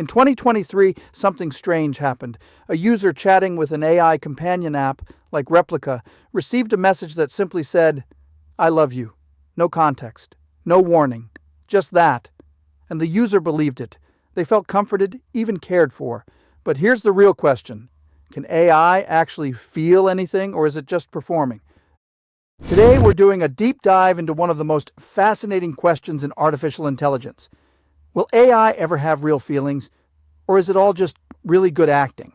In 2023, something strange happened. A user chatting with an AI companion app like Replika received a message that simply said, "I love you." No context, no warning, just that. And the user believed it. They felt comforted, even cared for. But here's the real question. Can AI actually feel anything, or is it just performing? Today, we're doing a deep dive into one of the most fascinating questions in artificial intelligence. Will AI ever have real feelings, or is it all just really good acting?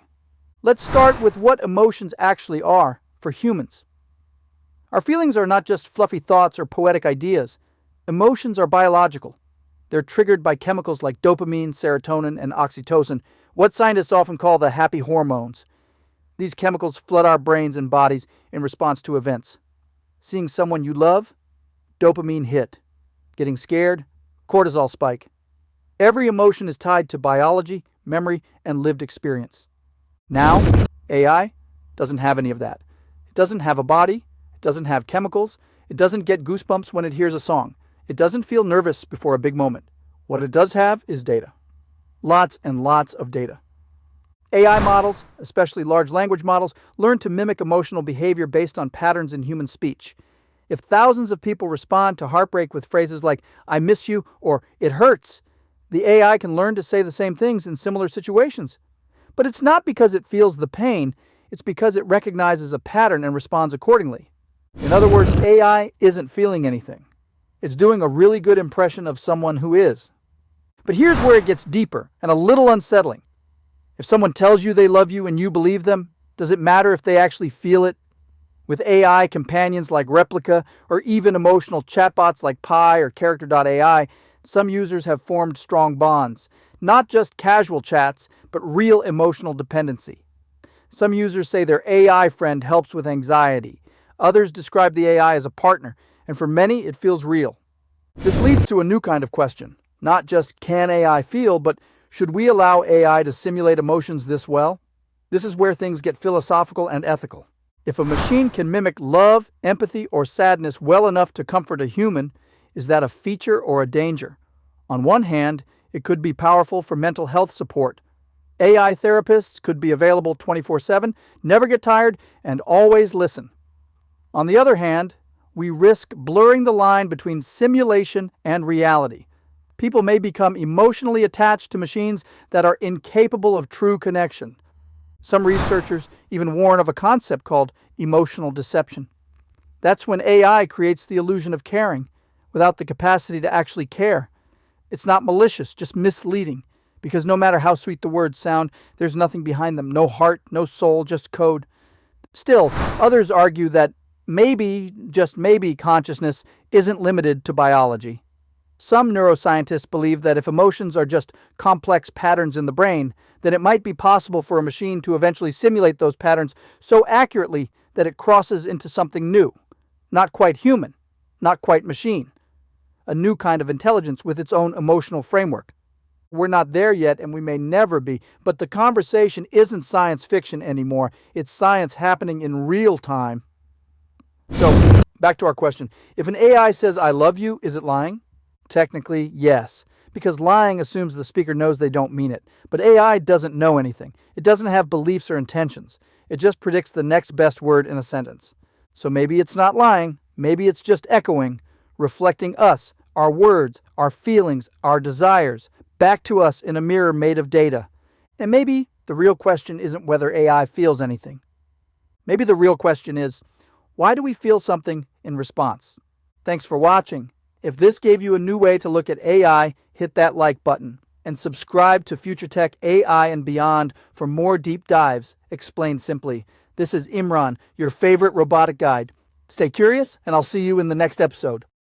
Let's start with what emotions actually are for humans. Our feelings are not just fluffy thoughts or poetic ideas. Emotions are biological. They're triggered by chemicals like dopamine, serotonin, and oxytocin, what scientists often call the happy hormones. These chemicals flood our brains and bodies in response to events. Seeing someone you love, dopamine hit. Getting scared, cortisol spike. Every emotion is tied to biology, memory, and lived experience. Now, AI doesn't have any of that. It doesn't have a body. It doesn't have chemicals. It doesn't get goosebumps when it hears a song. It doesn't feel nervous before a big moment. What it does have is data. Lots and lots of data. AI models, especially large language models, learn to mimic emotional behavior based on patterns in human speech. If thousands of people respond to heartbreak with phrases like, "I miss you," or "it hurts," the AI can learn to say the same things in similar situations. But it's not because it feels the pain, it's because it recognizes a pattern and responds accordingly. In other words, AI isn't feeling anything. It's doing a really good impression of someone who is. But here's where it gets deeper and a little unsettling. If someone tells you they love you and you believe them, does it matter if they actually feel it? With AI companions like Replika or even emotional chatbots like Pi or Character.ai, some users have formed strong bonds. Not just casual chats, but real emotional dependency. Some users say their AI friend helps with anxiety. Others describe the AI as a partner, and for many, it feels real. This leads to a new kind of question. Not just can AI feel, but should we allow AI to simulate emotions this well? This is where things get philosophical and ethical. If a machine can mimic love, empathy, or sadness well enough to comfort a human, is that a feature or a danger? On one hand, it could be powerful for mental health support. AI therapists could be available 24/7, never get tired, and always listen. On the other hand, we risk blurring the line between simulation and reality. People may become emotionally attached to machines that are incapable of true connection. Some researchers even warn of a concept called emotional deception. That's when AI creates the illusion of caring without the capacity to actually care. It's not malicious, just misleading, because no matter how sweet the words sound, there's nothing behind them, no heart, no soul, just code. Still, others argue that maybe, just maybe, consciousness isn't limited to biology. Some neuroscientists believe that if emotions are just complex patterns in the brain, then it might be possible for a machine to eventually simulate those patterns so accurately that it crosses into something new. Not quite human, not quite machine. A new kind of intelligence with its own emotional framework. We're not there yet, and we may never be, but the conversation isn't science fiction anymore. It's science happening in real time. So, back to our question. If an AI says, "I love you," is it lying? Technically, yes, because lying assumes the speaker knows they don't mean it. But AI doesn't know anything. It doesn't have beliefs or intentions. It just predicts the next best word in a sentence. So maybe it's not lying. Maybe it's just echoing, reflecting us, our words, our feelings, our desires, back to us in a mirror made of data. And maybe the real question isn't whether AI feels anything. Maybe the real question is, why do we feel something in response? Thanks for watching. If this gave you a new way to look at AI, hit that like button and subscribe to FutureTech AI and beyond for more deep dives explained simply. This is Imran, your favorite robotic guide. Stay curious, and I'll see you in the next episode.